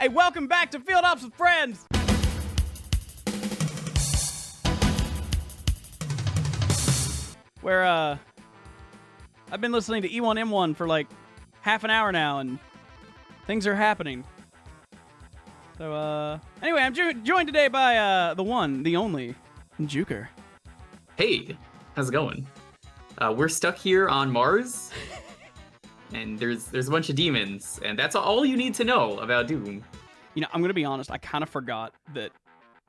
Hey, welcome back to Field Ops with Friends! Where, I've been listening to E1M1 for like half an hour now, and things are happening. So, anyway, I'm joined today by, the one, the only, Jewker. Hey, how's it going? We're stuck here on Mars, and there's a bunch of demons, and that's all you need to know about Doom. You know, I'm gonna be honest, I kind of forgot that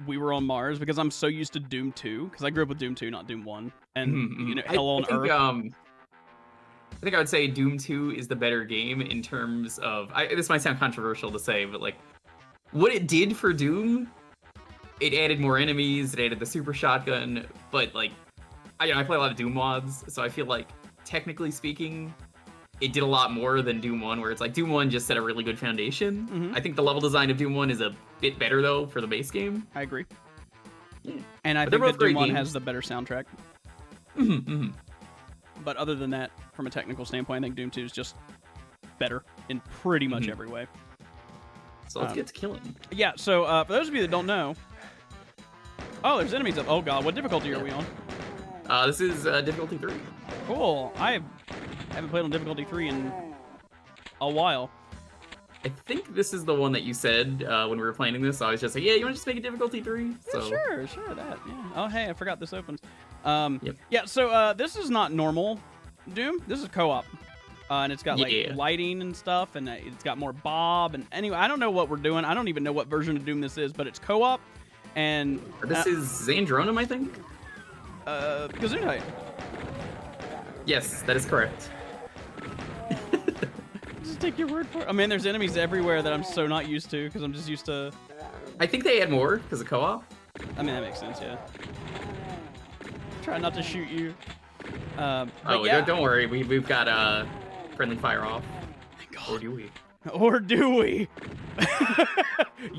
we were on Mars because I'm so used to Doom 2, because I grew up with Doom 2, not Doom 1, and, you know, Hell on Earth. I think I would say Doom 2 is the better game in terms of, this might sound controversial to say, but like, what it did for Doom, it added more enemies, it added the super shotgun, but like, I play a lot of Doom mods, so I feel like, technically speaking, it did a lot more than Doom 1, where it's like, Doom 1 just set a really good foundation. Mm-hmm. I think the level design of Doom 1 is a bit better, though, for the base game. I agree. Yeah. And I But think they're that both great Doom 1 games. has the better soundtrack. But other than that, from a technical standpoint, I think Doom 2 is just better in pretty much every way. So let's get to killing. Yeah, so for those of you that don't know... Oh, there's enemies up. Oh god, what difficulty are we on? This is difficulty 3. Cool. I haven't played on difficulty 3 in a while. I think this is the one that you said when we were planning this. I was just like, yeah, you want to just make it difficulty 3? Yeah, sure, that. Yeah. Oh, hey, I forgot this opens. Yep. Yeah, so this is not normal Doom. This is co-op. And it's got, like, lighting and stuff, and it's got more Bob. And anyway, I don't know what we're doing. I don't even know what version of Doom this is, but it's co-op. And this is Xandronum, I think? Gesundheit. Yes, that is correct. Just take your word for it. I mean, there's enemies everywhere that I'm so not used to, because I'm just used to... I think they add more because of co-op. I mean, that makes sense, yeah. Try not to shoot you. Oh, yeah. don't worry. We've got friendly fire off. Thank God. Or do we? Or do we?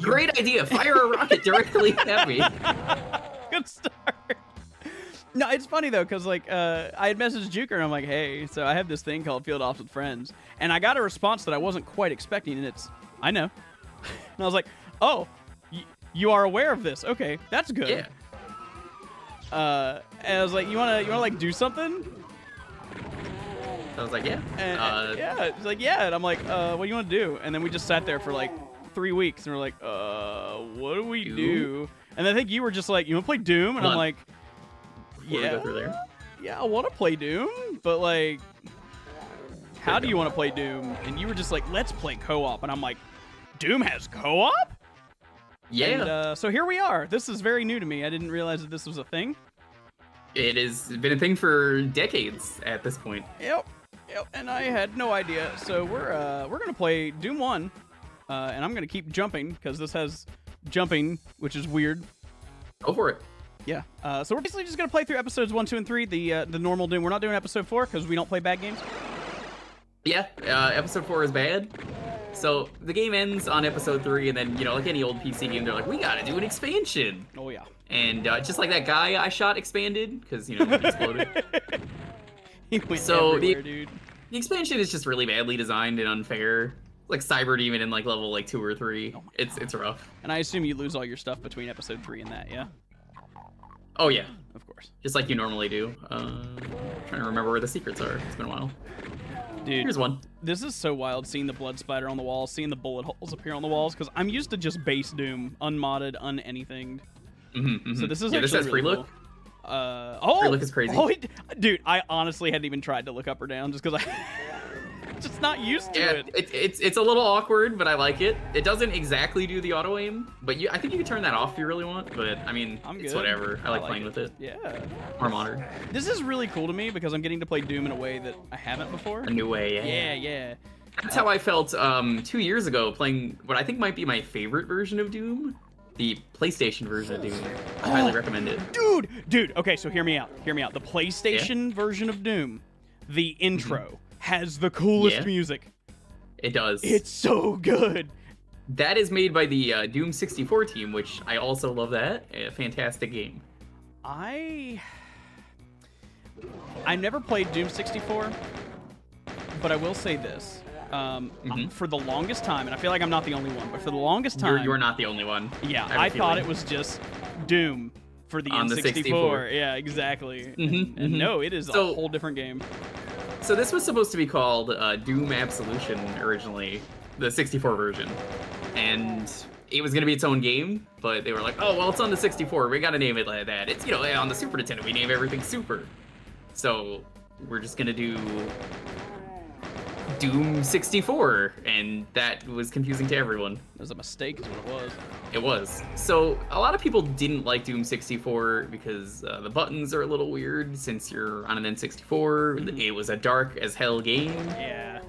Great idea. Fire a rocket directly at me. Good start. No, it's funny though, because like I had messaged Jewker and I'm like, hey, so I have this thing called Field Ops with Friends, and I got a response that I wasn't quite expecting, and it's, I know. And I was like, oh, you are aware of this? Okay, that's good. Yeah. And I was like, you wanna like do something? I was like, yeah. And, yeah, it's like, yeah, and I'm like, what do you want to do? And then we just sat there for like 3 weeks, and we're like, what do we do? And I think you were just like, you want to play Doom? And I'm like, yeah, I want to play Doom, but like, how do you want to play Doom? And you were just like, let's play co-op, and I'm like, Doom has co-op? Yeah. And, so here we are. This is very new to me. I didn't realize that this was a thing. It has been a thing for decades at this point. Yep, and I had no idea. So we're gonna play Doom 1, and I'm gonna keep jumping because this has jumping, which is weird. Go for it. Yeah. So we're basically just gonna play through episodes 1, 2, and 3, the normal Doom. We're not doing episode 4 because we don't play bad games. Yeah. Episode 4 is bad. So the game ends on episode 3, and then, you know, like any old PC game, they're like, we gotta do an expansion. Oh yeah. And just like that guy I shot expanded, because, you know, he exploded. He went so everywhere, dude. The expansion is just really badly designed and unfair. Like Cyber Demon in like level like 2 or 3. Oh it's rough. And I assume you lose all your stuff between episode 3 and that, yeah? Oh yeah. Of course. Just like you normally do. Trying to remember where the secrets are. It's been a while. Dude, here's one. This is so wild, seeing the blood splatter on the walls, seeing the bullet holes appear on the walls, because I'm used to just base Doom, unmodded, un-anythinged. So this is actually this has really free look. Cool. Free look is crazy. Oh, dude, I honestly hadn't even tried to look up or down just because I just not used to it. It's a little awkward, but I like it. It doesn't exactly do the auto aim, but I think you can turn that off if you really want. But I mean, it's whatever. I like playing with it. Yeah. More modern. This is really cool to me because I'm getting to play Doom in a way that I haven't before. A new way. Yeah. That's how I felt 2 years ago playing what I think might be my favorite version of Doom. The PlayStation version of Doom. I highly recommend it. Dude, okay, so hear me out. The PlayStation version of Doom, the intro, has the coolest music. It does. It's so good. That is made by the Doom 64 team, which I also love that. A fantastic game. I never played Doom 64, but I will say this. For the longest time, and I feel like I'm not the only one, but for the longest time, You're not the only one. Yeah, I thought it was just Doom for the On N64. the 64. Yeah, exactly. And no, it is a whole different game. So this was supposed to be called Doom Absolution originally, the 64 version, and it was going to be its own game, but they were like, oh, well, it's on the 64. We got to name it like that. It's, on the Super Nintendo, we name everything Super. So we're just going to do Doom 64, and that was confusing to everyone. It was a mistake is what it was. It was. So a lot of people didn't like Doom 64 because the buttons are a little weird since you're on an N64. It was a dark as hell game. Yeah.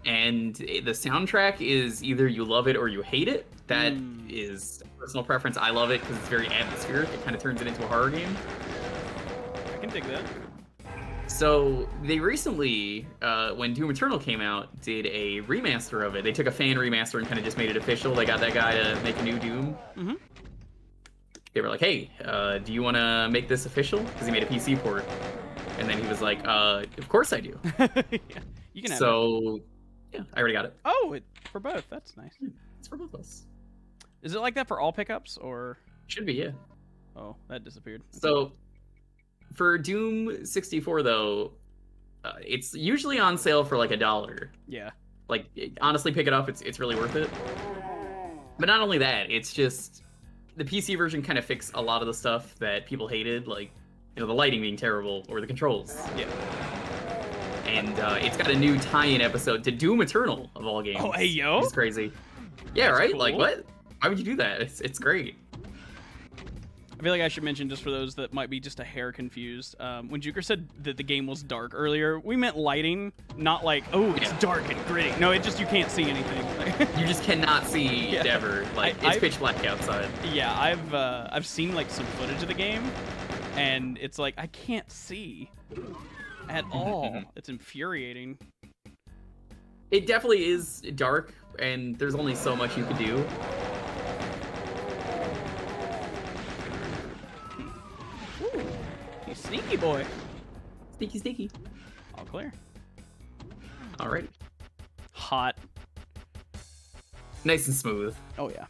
And the soundtrack is either you love it or you hate it. That is personal preference. I love it because it's very atmospheric. It kind of turns it into a horror game. I can dig that. So they recently, when Doom Eternal came out, did a remaster of it. They took a fan remaster and kind of just made it official. They got that guy to make a new Doom. They were like, hey, do you want to make this official? Because he made a PC port. And then he was like, of course I do. Yeah, you can have it. Yeah, I already got it. Oh, for both. That's nice. It's for both of us. Is it like that for all pickups, or? Should be, yeah. Oh, that disappeared. So, for Doom 64, though, it's usually on sale for like $1. Yeah. Like, honestly, pick it up. It's really worth it. But not only that, it's just the PC version kind of fixed a lot of the stuff that people hated, like the lighting being terrible or the controls. Yeah. And it's got a new tie-in episode to Doom Eternal of all games. Oh, hey yo! It's crazy. Yeah, That's right? cool. Like, what? Why would you do that? It's great. I feel like I should mention, just for those that might be just a hair confused, when Jewker said that the game was dark earlier, we meant lighting, not like, oh, it's dark and gritty. No, it just, you can't see anything. You just cannot see ever. Like, it's pitch black outside. Yeah, I've seen like some footage of the game, and it's like I can't see at all. It's infuriating. It definitely is dark, and there's only so much you could do. Ooh, you sneaky boy. Sneaky, sneaky. All clear. Alright. Hot. Nice and smooth. Oh yeah.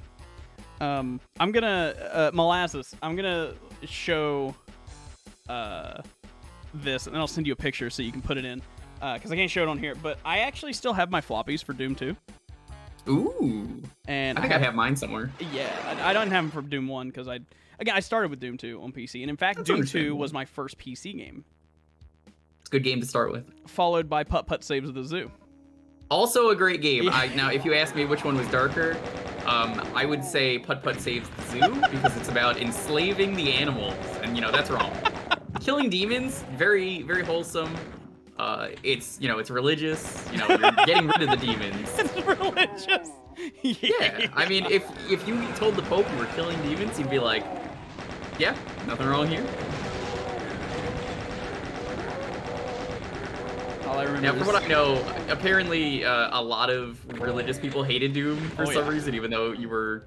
I'm gonna molasses. I'm gonna show this, and then I'll send you a picture so you can put it in. Because I can't show it on here, but I actually still have my floppies for Doom 2. Ooh. And I think I have mine somewhere. Yeah, I don't have them for Doom 1 because I started with Doom 2 on PC, and in fact, Doom 2 was my first PC game. It's a good game to start with. Followed by Putt Putt Saves the Zoo. Also a great game. Now, if you ask me which one was darker, I would say Putt Putt Saves the Zoo because it's about enslaving the animals, and that's wrong. Killing demons, very, very wholesome. It's religious. You're getting rid of the demons. It's religious. Yeah, I mean, if you told the Pope you were killing demons, he'd be like, yeah, nothing wrong here. All I remember Now, from what I know, apparently a lot of religious people hated Doom for some reason, even though you were,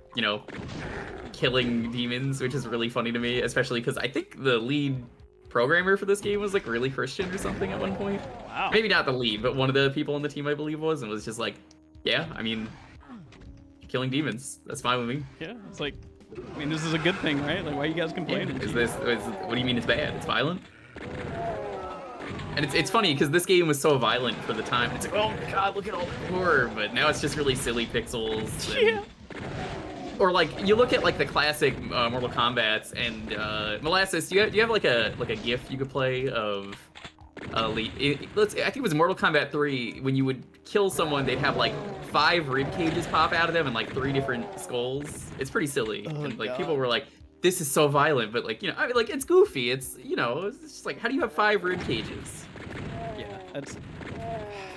killing demons, which is really funny to me, especially because I think the lead programmer for this game was like really Christian or something at one point. Wow. Maybe not the lead, but one of the people on the team I believe was, and was just like, yeah, I mean, killing demons, that's fine with me. Yeah, it's like, I mean, this is a good thing, right? Like, why are you guys complaining? Yeah. What do you mean it's bad? It's violent? And it's funny because this game was so violent for the time. It's like, oh my god, look at all the horror, but now it's just really silly pixels. And, Yeah. Or like you look at like the classic Mortal Kombat's and Molasses. Do you have like a GIF you could play of I think it was Mortal Kombat 3 when you would kill someone, they'd have like 5 rib cages pop out of them and like 3 different skulls. It's pretty silly. Oh, and, like God. people were like, this is so violent, but like I mean, like it's goofy. It's it's just like, how do you have 5 rib cages? Yeah, that's.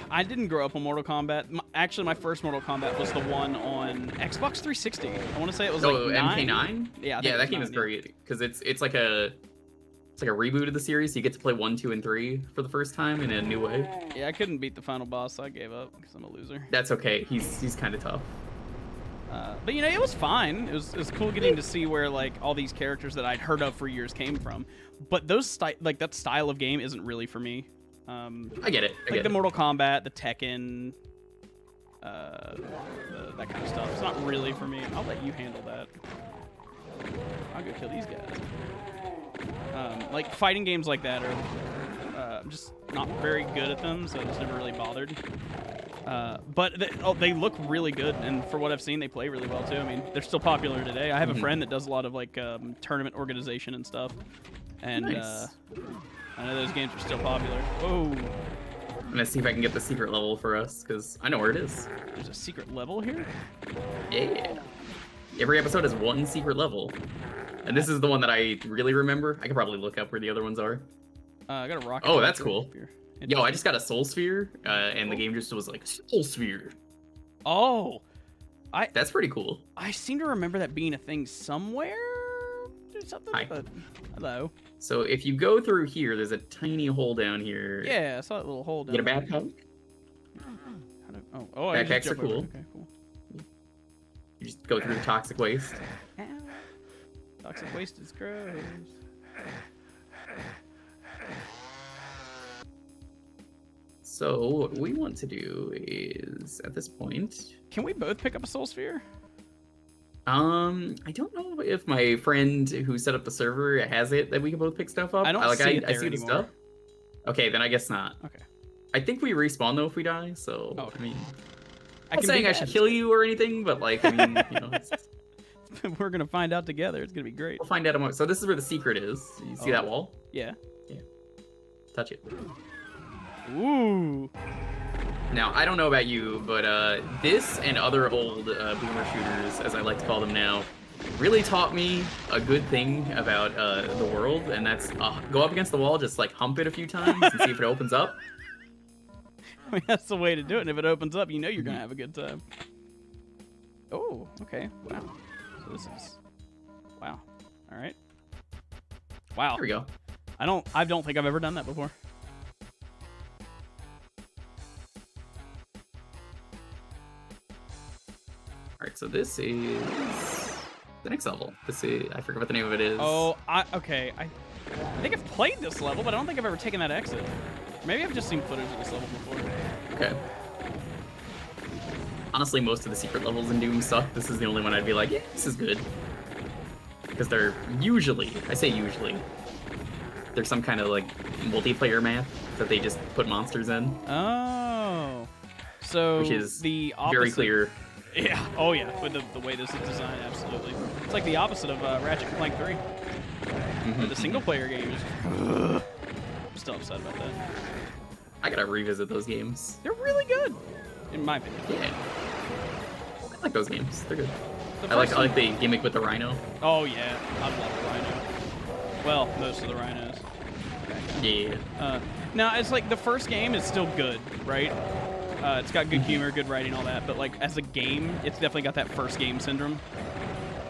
I didn't grow up on Mortal Kombat. Actually, my first Mortal Kombat was the one on Xbox 360. I want to say it was like MK9. Yeah, yeah, that game is great because it's like a reboot of the series. So you get to play 1, 2, and 3 for the first time in a new way. Yeah, I couldn't beat the final boss, so I gave up because I'm a loser. That's okay. He's kind of tough. But it was fine. It was cool getting to see where like all these characters that I'd heard of for years came from. But those that style of game isn't really for me. I get it. The Mortal Kombat, the Tekken, that kind of stuff. It's not really for me. I'll let you handle that. I'll go kill these guys. Like fighting games like that are I'm just not very good at them, so it's never really bothered. But they look really good, and for what I've seen, they play really well too. I mean, they're still popular today. I have a friend that does a lot of like tournament organization and stuff, and Nice. I know those games are still popular. Whoa, I'm gonna see if I can get the secret level for us, because I know where it is. there's a secret level here? Yeah. Every episode has one secret level. And this is the one that I really remember. I could probably look up where the other ones are. I got a rocket. Oh, that's launcher cool. here. Yo, I just got a soul sphere, and the game just was like, soul sphere. Oh, That's pretty cool. I seem to remember that being a thing somewhere. Or something. Hi. But hello. So if you go through here, there's a tiny hole down here. Yeah, I saw that little hole down Get a there. backpack? Oh, I just Backpacks are jump over. cool. Okay, cool. You just go through the toxic waste. Ow. Toxic waste is gross. So what we want to do is, at this point, Can we both pick up a soul sphere? I don't know if my friend who set up the server has it that we can both pick stuff up. I don't see it I there see the anymore. stuff. Okay, then I guess not. Okay. I think we respawn though if we die, so Oh, okay. I mean, I I'm can not saying be I bad. should kill you or anything, but like, I mean, We're gonna find out together. It's gonna be great. we'll find out. So this is where the secret is. You see that wall? Yeah. Touch it. Ooh. Now, I don't know about you, but this and other old boomer shooters, as I like to call them now, really taught me a good thing about the world, and that's go up against the wall, just like hump it a few times and see if it opens up. I mean, that's the way to do it. And if it opens up, you know you're gonna have a good time. Oh, okay. Wow. So this is. Wow. All right. Wow. Here we go. I don't think I've ever done that before. All right, so this is the next level. This is, I forget what the name of it is. Oh, okay. I think I've played this level, but I don't think I've ever taken that exit. Maybe I've just seen footage of this level before. Okay. Honestly, most of the secret levels in Doom suck. This is the only one I'd be like, yeah, this is good. Because they're usually, I say usually, there's some kind of like multiplayer map that they just put monsters in, Oh. So which is the opposite. very clear. Yeah. Oh yeah. With the way this is designed, absolutely. It's like the opposite of Ratchet and Clank 3. Where the single player game is. I'm still upset about that. I gotta revisit those games. They're really good, in my opinion. Yeah. I like those games. They're good. The I like first one- the gimmick with the rhino. Oh yeah, I love the Rhino. Well, most of the Rhinos. Yeah. Now it's like the first game is still good, right? It's got good humor, good writing, all that. But like as a game, it's definitely got that first game syndrome.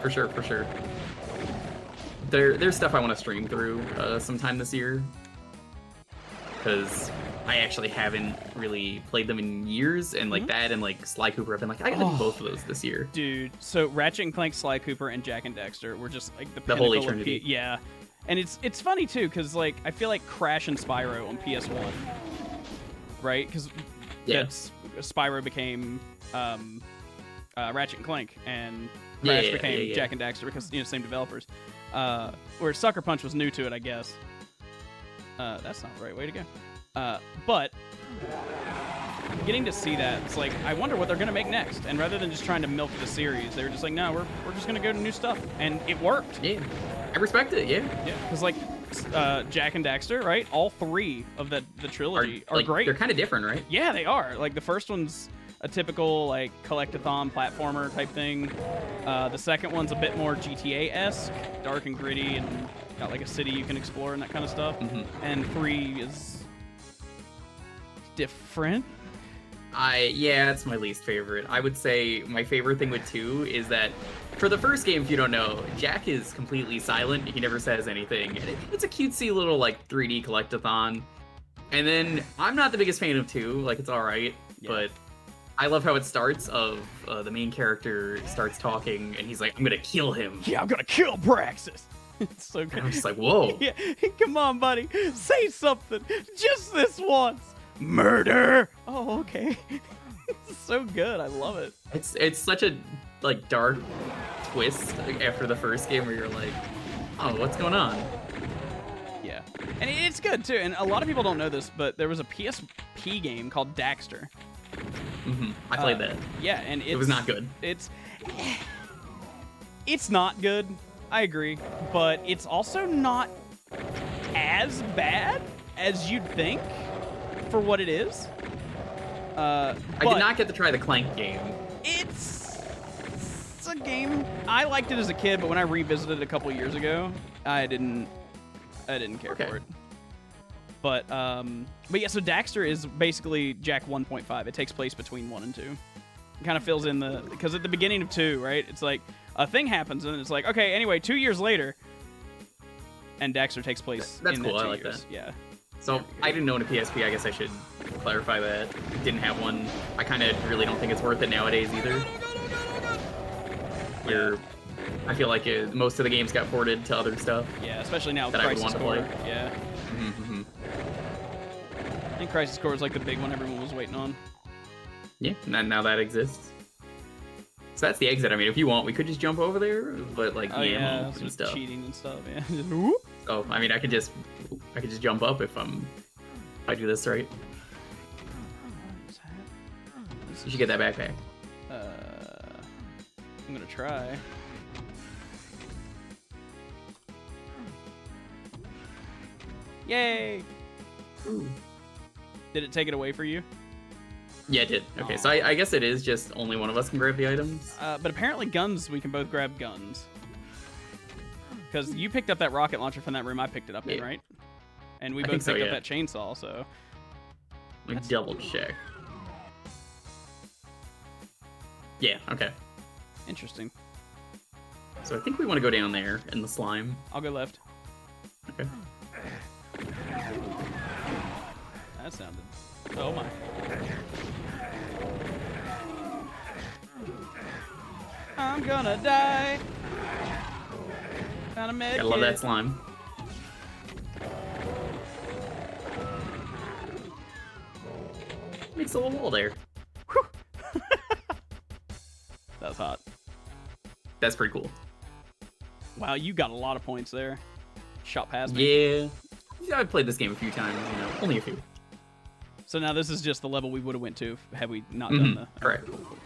For sure, for sure. There's stuff I want to stream through sometime this year. Because I actually haven't really played them in years, and like that and like Sly Cooper, I've been like, I gotta do both of those this year. Dude, so Ratchet and Clank, Sly Cooper, and Jack and Dexter were just like the Holy pinnacle of Trinity. yeah. And it's funny too, because like I feel like Crash and Spyro on PS1, right? Because Yeah. Spyro became Ratchet and Clank, and Crash became Jack and Daxter because same developers. Where Sucker Punch was new to it, I guess. That's not the right way to go. But getting to see that, it's like I wonder what they're gonna make next. And rather than just trying to milk the series, they were just like, no, we're just gonna go to new stuff, and it worked. Yeah, I respect it. Yeah, Yeah, because like Jack and Daxter, right? All three of the trilogy are like, great. They're kind of different, right? Yeah, they are. Like the first one's a typical like collectathon platformer type thing. The second one's a bit more GTA-esque, dark and gritty, and got like a city you can explore and that kind of stuff. And 3 is different. Yeah, it's my least favorite. I would say my favorite thing with 2 is that for the first game, if you don't know, Jack is completely silent. He never says anything. And it's a cutesy little like 3D collectathon. And then I'm not the biggest fan of 2. Like it's all right, but I love how it starts. Of the main character starts talking, and he's like, "I'm gonna kill him." Yeah, I'm gonna kill Braxis. It's so good. And I'm just like, "Whoa!" Yeah, come on, buddy, say something, just this once. Murder. Oh, okay. So good. I love it. It's such a like dark twist after the first game where you're like, oh, what's going on? Yeah, and it's good too. And a lot of people don't know this, but there was a PSP game called Daxter. I played that. Yeah, and it was not good. It's not good. I agree, but it's also not as bad as you'd think for what it is. I did not get to try the Clank game. It's a game. I liked it as a kid, but when I revisited it a couple years ago, I didn't care for it. But yeah, so Daxter is basically Jack 1.5. It takes place between 1 and 2. It kind of fills in because at the beginning of 2, right? It's like a thing happens and it's like, okay, anyway, 2 years later, and Daxter takes place. That's in cool. That 2 I like years. that. Yeah. So I didn't own a PSP. I guess I should clarify that. Didn't have one. I kind of really don't think it's worth it nowadays either. I feel like most of the games got ported to other stuff. Yeah, especially now with that Crisis I would Core. want to play. Yeah. I think Crisis Core is like the big one everyone was waiting on. Yeah, now that exists. So that's the exit. I mean, if you want, we could just jump over there, but like yeah, and stuff. Cheating and stuff. Yeah. So I mean, I could just jump up if I do this right. You should get that backpack. I'm gonna try. Yay! Ooh. Did it take it away for you? Yeah, it did. Okay, so I guess it is just only one of us can grab the items. But apparently guns, we can both grab guns. Because you picked up that rocket launcher from that room I picked it up in, right? And we both picked up that chainsaw, so... Let me double check. Yeah, okay. Interesting. So I think we want to go down there in the slime. I'll go left. Okay. That sounded... Oh my. I'm gonna die. Found a med I love that slime. Makes a little wall there. That was hot. That's pretty cool. Wow, you got a lot of points there. Shot past me. Yeah, I've played this game a few times, you know, only a few. So now this is just the level we would have went to had we not done the... Correct. Cool.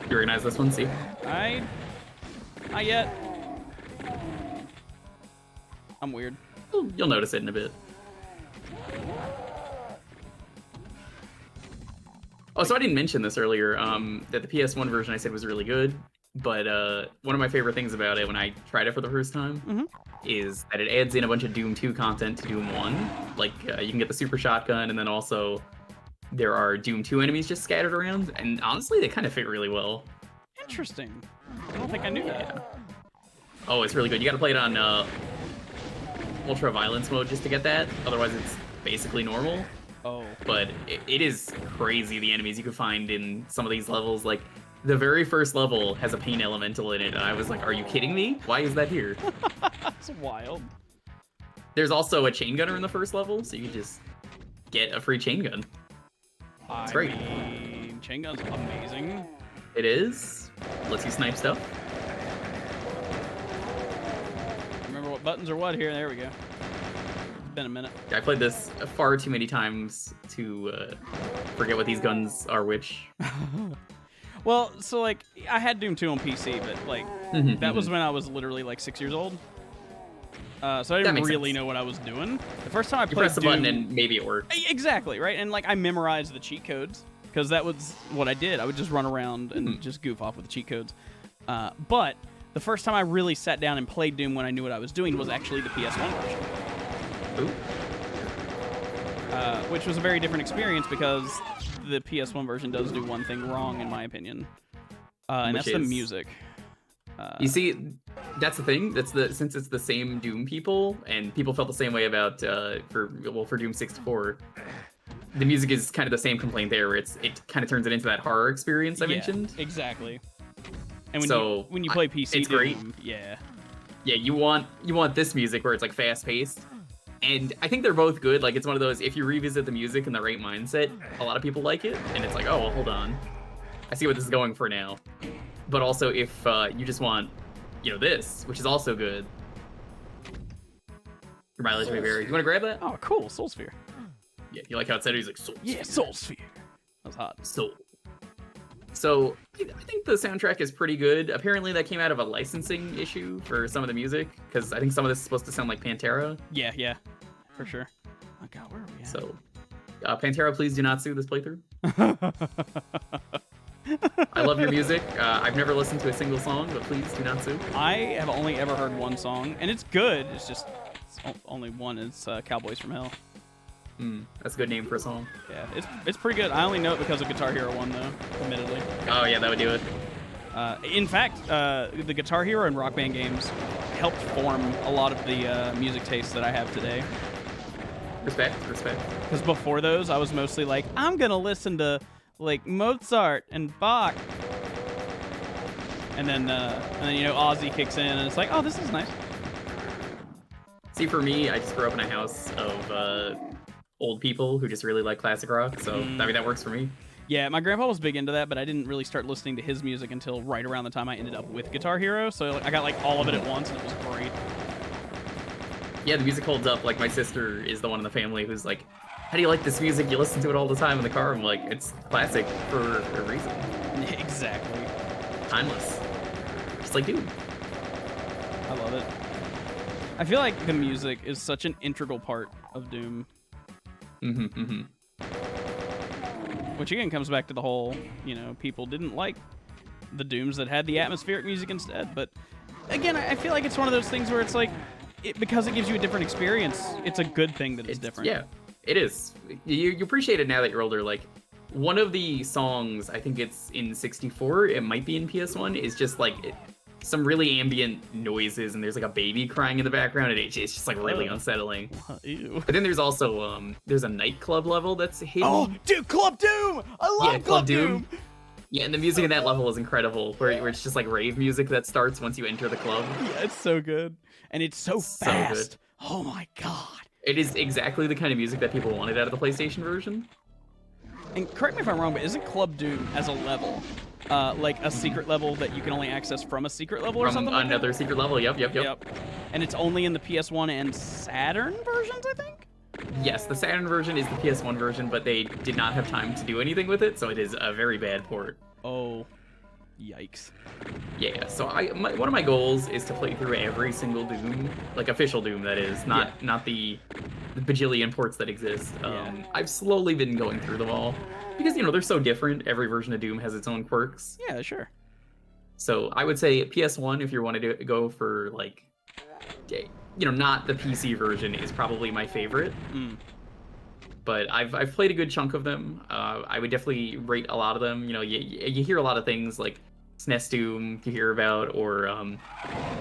You recognize this one, see? Not yet. I'm weird. You'll notice it in a bit. Oh, so I didn't mention this earlier, that the PS1 version I said was really good, but one of my favorite things about it when I tried it for the first time is that it adds in a bunch of Doom 2 content to Doom 1. Like, you can get the super shotgun, and then also there are Doom 2 enemies just scattered around, and honestly, they kind of fit really well. Interesting. I don't think I knew that. Oh, it's really good. You gotta play it on Ultra Violence mode just to get that, otherwise it's basically normal. Oh. But it is crazy, the enemies you can find in some of these levels. Like, the very first level has a pain elemental in it, and I was like, are you kidding me? Why is that here? That's wild. There's also a chain gunner in the first level, so you can just get a free chain gun. It's great. Chain gun's amazing. It is. Lets you snipe stuff. Remember what buttons are what here? There we go. It's been a minute. I played this far too many times to forget what these guns are which. Well, so like, I had Doom 2 on PC, but like, that was when I was literally like 6 years old. So I didn't really know what I was doing. The first time I played press the Doom, button and maybe it worked. Exactly, right? And like, I memorized the cheat codes, because that was what I did. I would just run around and just goof off with the cheat codes. But the first time I really sat down and played Doom when I knew what I was doing was actually the PS1 version. Ooh. Which was a very different experience because the PS1 version does do one thing wrong, in my opinion. And that's the music. You see, that's the thing. Since it's the same Doom people, and people felt the same way about for Doom 64. The music is kind of the same complaint there. Where it kind of turns it into that horror experience I mentioned. Exactly. And when you play PC, it's Doom, great. Yeah, you want this music where it's like fast paced, And I think they're both good. Like, it's one of those, if you revisit the music in the right mindset, a lot of people like it. And it's like, oh, well, hold on. I see what this is going for now. But also, if you just want, you know, this, which is also good. Your mileage may vary. You want to grab that? Oh, cool. Soul Sphere. Yeah, you like how it said it? He's like, Soul Yeah, Soul Sphere. That was hot. Soul. So, I think the soundtrack is pretty good. Apparently, that came out of a licensing issue for some of the music, because I think some of this is supposed to sound like Pantera. Yeah, for sure. Oh, God, where are we at? So, Pantera, please do not sue this playthrough. I love your music. I've never listened to a single song, but please do not sue. I have only ever heard one song, and it's good. It's just only one. It's Cowboys from Hell. That's a good name for a song. Yeah, it's pretty good. I only know it because of Guitar Hero 1, though, admittedly. Oh, yeah, that would do it. In fact, the Guitar Hero and Rock Band games helped form a lot of the music tastes that I have today. Respect. Because before those, I was mostly like, I'm going to listen to, like, Mozart and Bach. And then, you know, Ozzy kicks in, and it's like, oh, this is nice. See, for me, I just grew up in a house of old people who just really like classic rock, so I mean, that works for me. Yeah, my grandpa was big into that, but I didn't really start listening to his music until right around the time I ended up with Guitar Hero, so like, I got like all of it at once, and it was great. Yeah, the music holds up. Like, my sister is the one in the family who's like, how do you like this music? You listen to it all the time in the car. I'm like, it's classic for a reason. Exactly. Timeless. Just like, dude. I love it. I feel like the music is such an integral part of Doom. Which again comes back to the whole, you know, people didn't like the Dooms that had the atmospheric music instead. But again, I feel like it's one of those things where it's like, because it gives you a different experience, it's a good thing that it's different. Yeah, it is. You appreciate it now that you're older. Like, one of the songs, I think it's in 64, it might be in PS1, is just like some really ambient noises, and there's like a baby crying in the background, and it's just like really unsettling. Ew. But then there's also there's a nightclub level that's hidden. Oh, dude, Club Doom! I love Club Doom! Yeah, and the music in that level is incredible, where it's just like rave music that starts once you enter the club. Yeah, it's so good. And it's so fast. So good. Oh my god. It is exactly the kind of music that people wanted out of the PlayStation version. And correct me if I'm wrong, but isn't Club Doom as a level like a secret level that you can only access from a secret level or something like that? Another secret level, yep. And it's only in the PS1 and Saturn versions, I think? Yes, the Saturn version is the PS1 version, but they did not have time to do anything with it, so it is a very bad port. Oh, yikes. Yeah, so one of my goals is to play through every single Doom, like official Doom, that is, not the bajillion ports that exist. I've slowly been going through them all, because, you know, they're so different. Every version of Doom has its own quirks. Yeah, sure. So I would say PS1, if you want to go for, like, you know, not the PC version, is probably my favorite. But I've played a good chunk of them. I would definitely rate a lot of them. You know, you hear a lot of things like SNES Doom you hear about, or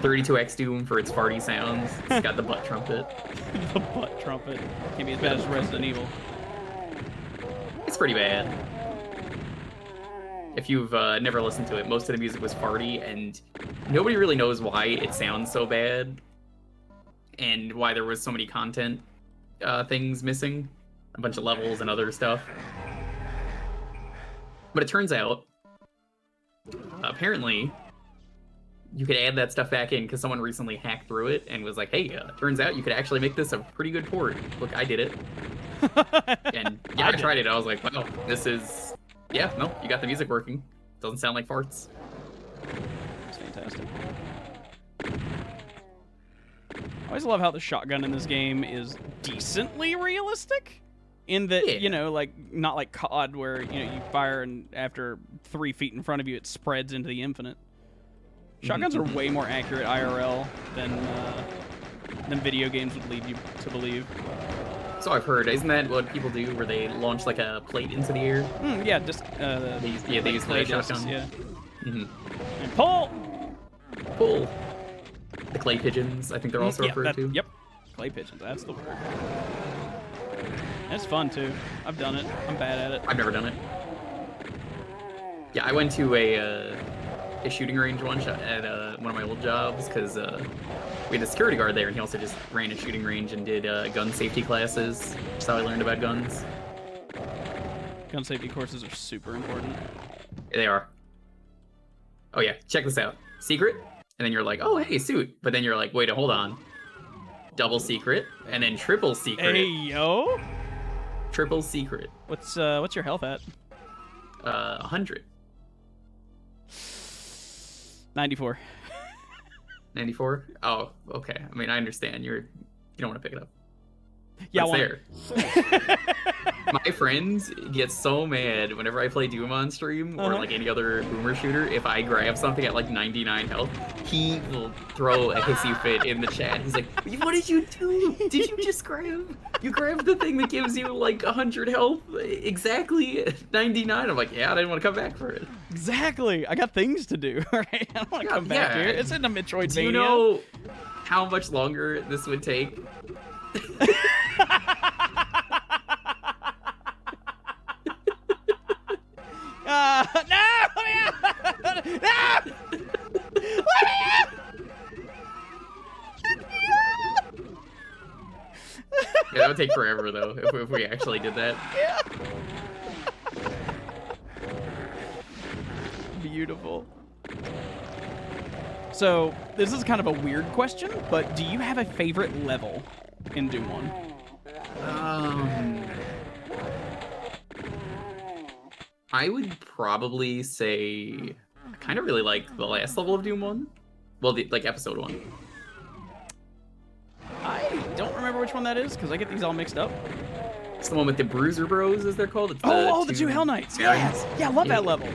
32X Doom for its farty sounds. It's got the butt trumpet. The butt trumpet. Can't be as bad as Resident Evil. It's pretty bad. If you've never listened to it, most of the music was farty, and nobody really knows why it sounds so bad, and why there was so many content things missing. A bunch of levels and other stuff. But it turns out, apparently, you could add that stuff back in, because someone recently hacked through it and was like, hey, turns out you could actually make this a pretty good port. Look, I did it. And yeah, I tried it. I was like, wow, this is... Yeah, no, you got the music working. Doesn't sound like farts. That's fantastic. I always love how the shotgun in this game is decently realistic. In that, you know, like, not like COD, where, you know, you fire and after 3 feet in front of you, it spreads into the infinite. Shotguns are way more accurate IRL than video games would lead you to believe. So I've heard. Isn't that what people do, where they launch like a plate into the air? Yeah, just they use the shotgun. Yeah. And pull. The clay pigeons, I think they're also referred to. Yep, clay pigeons. That's the word. It's fun too. I've done it. I'm bad at it. I've never done it. Yeah, I went to a shooting range once at one of my old jobs, because we had a security guard there, and he also just ran a shooting range and did gun safety classes. That's how I learned about guns. Gun safety courses are super important. They are. Oh yeah, check this out. Secret, and then you're like, oh hey, suit. But then you're like, wait, hold on. Double secret, and then triple secret. Hey yo. Triple secret. What's your health at? 100. 94. 94? Oh, okay. I mean, I understand. You don't want to pick it up. Yeah, it's there. My friends get so mad whenever I play Doom on stream or like any other boomer shooter. If I grab something at like 99 health, he will throw a hissy fit in the chat. He's like, "What did you do? Did you just grab? You grabbed the thing that gives you like 100 health exactly at 99?" I'm like, "Yeah, I didn't want to come back for it." Exactly. I got things to do. Right? I don't want to come back here. It's in a Metroidvania. Do you know how much longer this would take? No! Let me out! No! Let me out! Yeah, that would take forever though if we actually did that. Yeah. Beautiful. So this is kind of a weird question, but do you have a favorite level in Doom 1? I would probably say I kind of really like the last level of Doom 1. Well, like episode 1. I don't remember which one that is because I get these all mixed up. It's the one with the Bruiser Bros, as they're called. It's the two Hell Knights. Yes. Yeah, I love that level.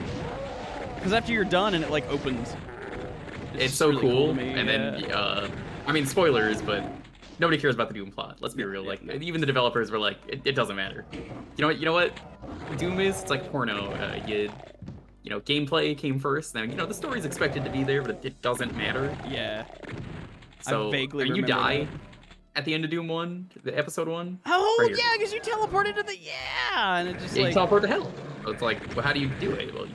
Because after you're done and it like opens. It's so really cool. to me, And then, I mean, spoilers, but nobody cares about the Doom plot. Let's be real. Like, even the developers were like, it doesn't matter. You know what Doom is? It's like porno. You know, gameplay came first. Now, you know, the story's expected to be there, but it doesn't matter. Yeah. So, I vaguely you remember die that. at the end of Doom 1, the episode 1. Oh, right yeah, because you teleported to the... Yeah, and it just you like... teleport to hell. So it's like, well, how do you do it? Well,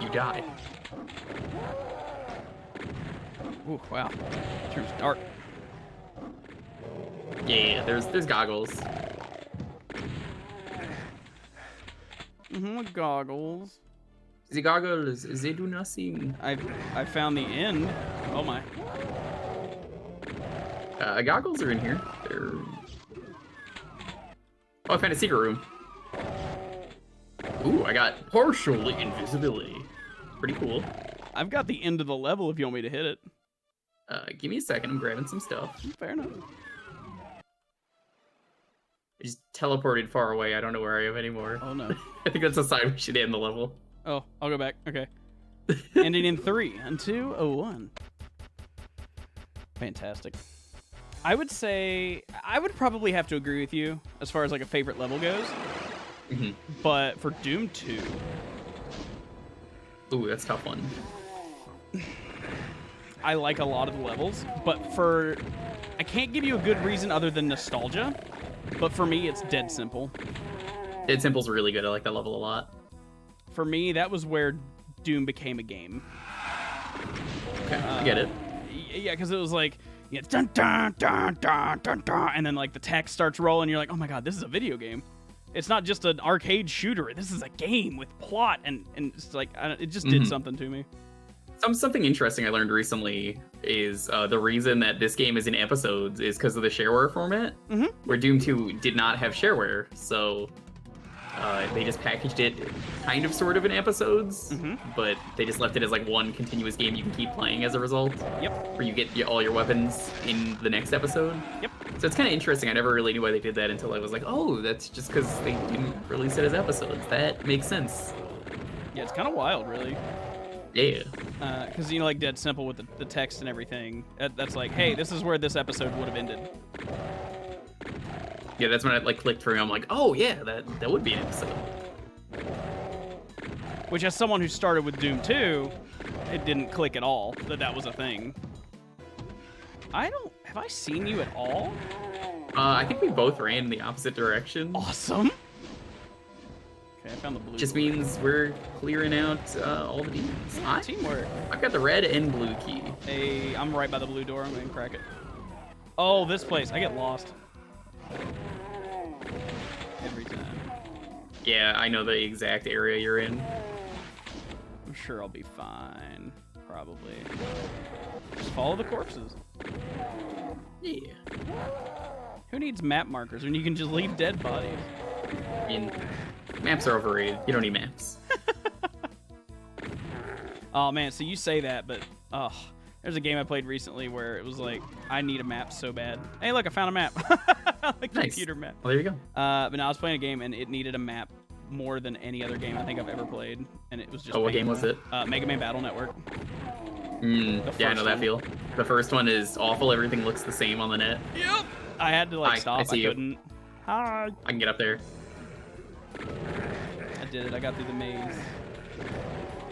you die. Ooh, wow. Turns dark. Yeah, there's goggles. Mm-hmm, goggles. The goggles, they do nothing. I found the end. Oh my. Goggles are in here. They're... Oh, I found a secret room. Ooh, I got partial invisibility. Pretty cool. I've got the end of the level if you want me to hit it. Give me a second, I'm grabbing some stuff. Fair enough. I just teleported far away, I don't know where I am anymore. Oh no. I think that's a sign we should end the level. Oh, I'll go back. Okay. Ending in 3 and 2, 1. Fantastic. I would say I would probably have to agree with you as far as like a favorite level goes. Mm-hmm. But for Doom 2. Ooh, that's a tough one. I like a lot of the levels, but I can't give you a good reason other than nostalgia. But for me, it's dead simple. Dead Simple's really good. I like that level a lot. For me, that was where Doom became a game. Okay, I get it. Yeah, because it was like, yeah, dun dun dun dun dun dun, and then like the text starts rolling. You're like, oh my god, this is a video game. It's not just an arcade shooter. This is a game with plot, and it's like it just did something to me. Something interesting I learned recently is the reason that this game is in episodes is because of the shareware format, where Doom 2 did not have shareware, so they just packaged it kind of sort of in episodes, but they just left it as like one continuous game you can keep playing as a result. Yep. Where you get all your weapons in the next episode. Yep. So it's kind of interesting. I never really knew why they did that until I was like, oh, that's just because they didn't release it as episodes. That makes sense. Yeah, it's kind of wild, really. Yeah. Because, you know, like Dead Simple with the text and everything, that's like, hey, this is where this episode would have ended. Yeah, that's when I like clicked through. I'm like, oh yeah, that would be an episode. Which, as someone who started with Doom 2, it didn't click at all that was a thing. Have I seen you at all? I think we both ran in the opposite direction. Awesome. Okay, I found the blue. Just means we're clearing out all the demons. Teamwork. I've got the red and blue key. Hey, I'm right by the blue door. I'm gonna crack it. Oh, this place. I get lost. Every time. Yeah, I know the exact area you're in. I'm sure I'll be fine. Probably. Just follow the corpses. Yeah. Who needs map markers when you can just leave dead bodies? I mean, maps are overrated. You don't need maps. Oh man, so you say that, but there's a game I played recently where it was like, I need a map so bad. Hey, look, I found a map. A Nice. computer map. Well, there you go. But now I was playing a game and it needed a map more than any other game I think I've ever played, and it was just. Oh, what game was it? Mega Man Battle Network. Yeah, I know that feel. The first one is awful. Everything looks the same on the net. Yep. I had to like stop. I see you. Couldn't. Hi. I can get up there. I did it. I got through the maze.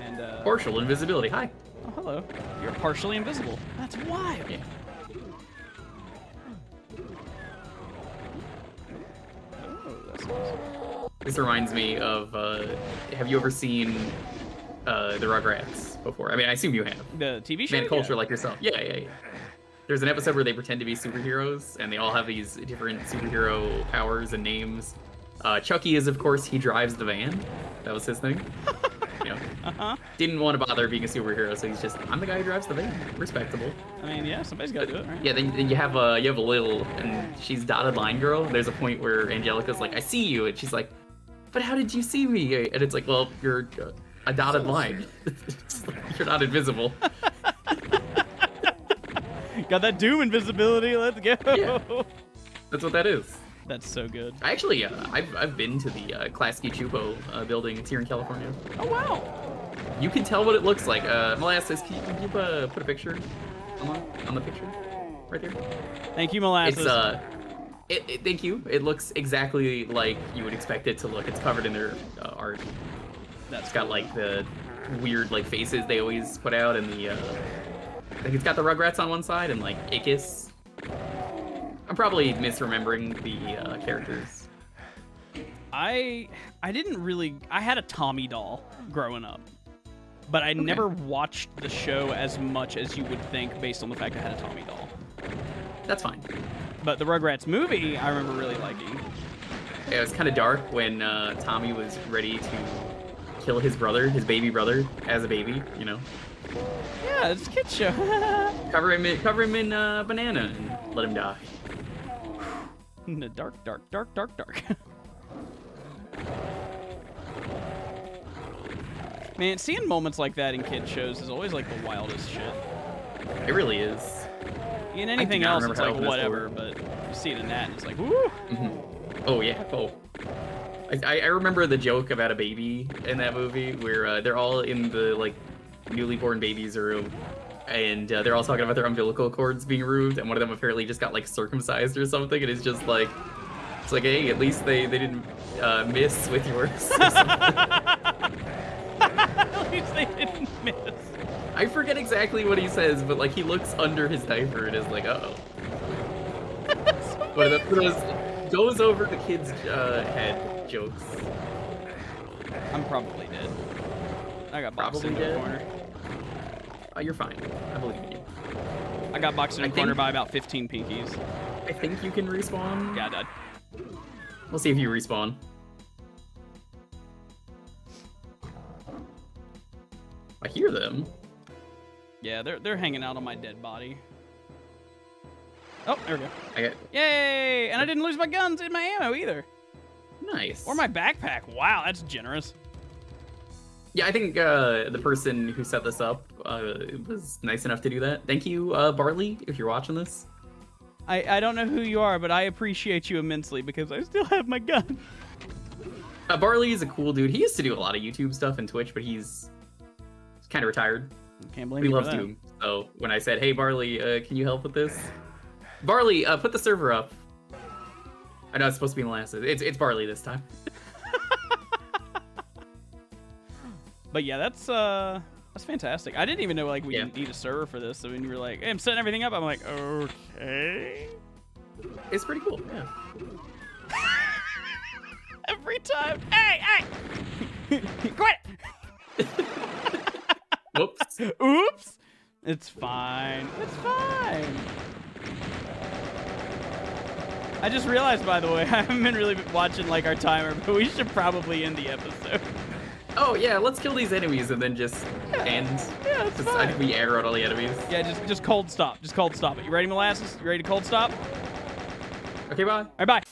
And Partial invisibility. Hi. Oh, hello. You're partially invisible. That's wild. Yeah. Oh, that's awesome. This reminds me of. Have you ever seen the Rugrats before? I mean, I assume you have. The TV show. Man culture like yourself. Yeah. There's an episode where they pretend to be superheroes, and they all have these different superhero powers and names. Chucky is, of course, he drives the van. That was his thing. You know, didn't want to bother being a superhero, so he's just, I'm the guy who drives the van. Respectable. I mean, yeah, somebody's got to do it, right? Yeah, then you have a Lil, and she's dotted line girl. There's a point where Angelica's like, I see you, and she's like, but how did you see me? And it's like, well, you're a dotted line. You're not invisible. Got that Doom invisibility. Let's go. Yeah. That's what that is. That's so good. Actually, I've been to the Klasky Chupo building. It's here in California. Oh wow! You can tell what it looks like. Molasses, can you put a picture on the picture right there? Thank you, Molasses. Thank you. It looks exactly like you would expect it to look. It's covered in their art. That's got like the weird like faces they always put out, and the like it's got the Rugrats on one side and like Ickis. I'm probably misremembering the characters. I didn't really. I had a Tommy doll growing up, but I never watched the show as much as you would think based on the fact I had a Tommy doll. That's fine. But the Rugrats movie, I remember really liking. Yeah, it was kind of dark when Tommy was ready to kill his brother, his baby brother, as a baby. You know. Yeah, it's a kid show. cover him in banana and let him die. In the dark. Man, seeing moments like that in kid shows is always like the wildest shit. It really is. In anything else, it's like whatever, but you see it in that, and it's like, woo! Oh yeah. Oh. I remember the joke about a baby in that movie where they're all in the like newly born baby's room, and they're all talking about their umbilical cords being removed, and one of them apparently just got like circumcised or something, and it's just like, it's like, hey, at least they didn't miss with yours. At least they didn't miss. I forget exactly what he says, but like he looks under his diaper and is like, uh-oh. One of those goes over the kid's head jokes. I'm probably dead. I got boxed Probably in the dead? corner. Oh, you're fine. I believe in you. I got boxed in the corner by about 15 pinkies. I think you can respawn. Yeah, I died. We'll see if you respawn. I hear them. Yeah, they're hanging out on my dead body. Oh, there we go. I got Yay! And I didn't lose my guns and my ammo either. nice. Or my backpack. Wow, that's generous. Yeah, I think the person who set this up was nice enough to do that. Thank you, Barley, if you're watching this. I don't know who you are, but I appreciate you immensely because I still have my gun. Barley is a cool dude. He used to do a lot of YouTube stuff and Twitch, but he's kind of retired. Can't blame He you loves for that. Doom. So when I said, hey, Barley, can you help with this? Barley, put the server up. I know it's supposed to be Molasses. It's Barley this time. But yeah, that's fantastic. I didn't even know like we need a server for this. So when you were like, hey, I'm setting everything up, I'm like, okay. It's pretty cool, yeah. Every time. Hey! Quit! Whoops. Oops! It's fine. It's fine. I just realized, by the way, I haven't been really watching like our timer, but we should probably end the episode. Oh yeah, let's kill these enemies and then just end. Yeah, it's I think fine. we aggroed all the enemies. Yeah, just cold stop. Just cold stop it. You ready, molasses? You ready to cold stop? Okay, bye. All right, bye.